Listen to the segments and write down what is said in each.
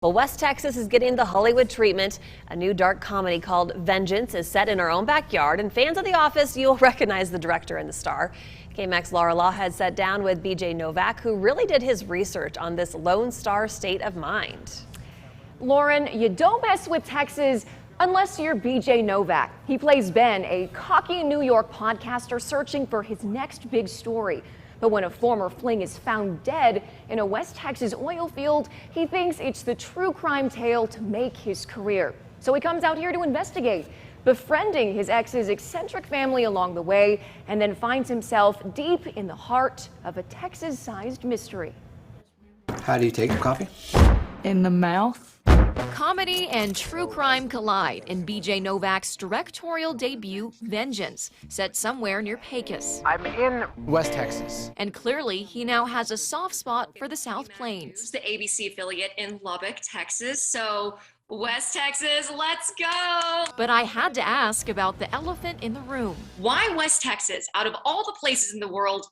Well, West Texas is getting the Hollywood treatment. A new dark comedy called Vengeance is set in our own backyard, and fans of The Office, you'll recognize the director and the star. KAMC Laughead sat down with Novak, who really did his research on this Lone Star state of mind. Lauren, you don't mess with Texas unless you're Novak. He plays Ben, a cocky New York podcaster searching for his next big story. But when a former fling is found dead in a West Texas oil field, he thinks it's the true crime tale to make his career. So he comes out here to investigate, befriending his ex's eccentric family along the way, and then finds himself deep in the heart of a Texas-sized mystery. How do you take your coffee? In the mouth. Comedy and true crime collide in Novak's directorial debut, Vengeance, set somewhere near Pecos. I'm in West Texas. And clearly, he now has a soft spot for the South Plains. It's the ABC affiliate in Lubbock, Texas. So, West Texas, let's go! But I had to ask about the elephant in the room. Why West Texas? Out of all the places in the world,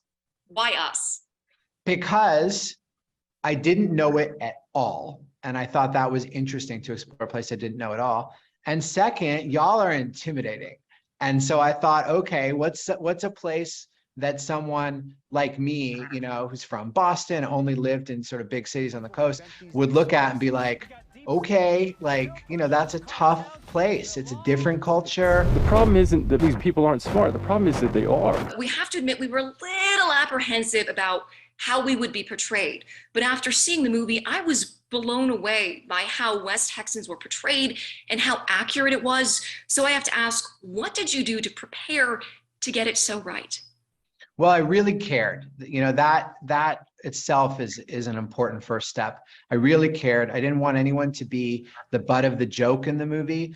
why us? Because I didn't know it at all. And I thought that was interesting to explore a place I didn't know at all. And second, y'all are intimidating. And so I thought, okay, what's a place that someone like me, you know, who's from Boston, only lived in sort of big cities on the coast, would look at and be like, okay, like, you know, that's a tough place. It's a different culture. The problem isn't that these people aren't smart. The problem is that they are. We have to admit we were a little apprehensive about how we would be portrayed. But after seeing the movie, I was blown away by how West Texans were portrayed and how accurate it was. So I have to ask, what did you do to prepare to get it so right? Well, I really cared. You know, that itself is an important first step. I really cared. I didn't want anyone to be the butt of the joke in the movie.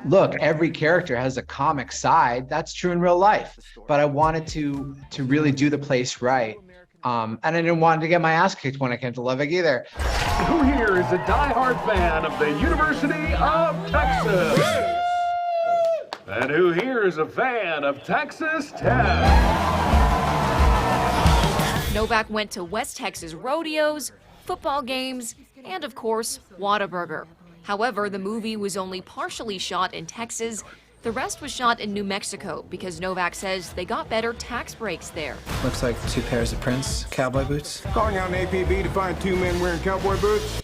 Look, every character has a comic side. That's true in real life. But I wanted to really do the place right. And I didn't want to get my ass kicked when I came to Lubbock either. Who here is a diehard fan of the University of Texas? And who here is a fan of Texas Tech? Novak went to West Texas rodeos, football games, and of course, Whataburger. However, the movie was only partially shot in Texas. The rest was shot in New Mexico because Novak says they got better tax breaks there. Looks like 2 pairs of Prince cowboy boots. Calling out an APB to find 2 men wearing cowboy boots.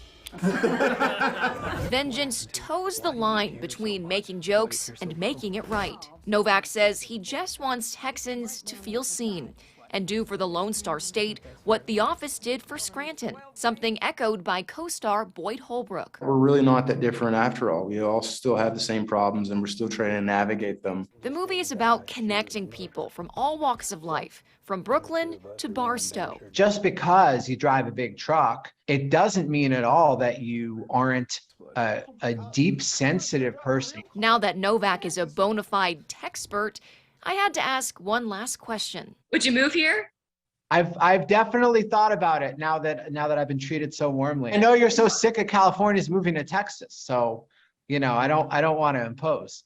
Vengeance toes the line between making jokes and making it right. Novak says he just wants Texans to feel seen and do for the Lone Star State what The Office did for Scranton, something echoed by co-star Boyd Holbrook. We're really not that different after all. We all still have the same problems and we're still trying to navigate them. The movie is about connecting people from all walks of life, from Brooklyn to Barstow. Just because you drive a big truck, it doesn't mean at all that you aren't a deep, sensitive person. Now that Novak is a bona fide techspert, I had to ask one last question. Would you move here? I've definitely thought about it now that I've been treated so warmly. I know you're so sick of Californians moving to Texas, so you know I don't want to impose.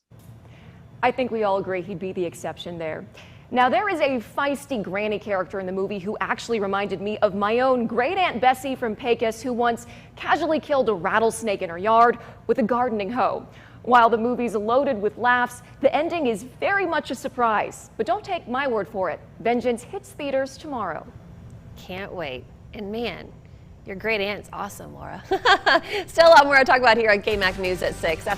I think we all agree he'd be the exception there. Now, there is a feisty granny character in the movie who actually reminded me of my own great Aunt Bessie from Pecos, who once casually killed a rattlesnake in her yard with a gardening hoe. While the movie's loaded with laughs, the ending is very much a surprise. But don't take my word for it. Vengeance hits theaters tomorrow. Can't wait. And man, your great aunt's awesome, Laura. Still a lot more to talk about here on KAMC News at 6.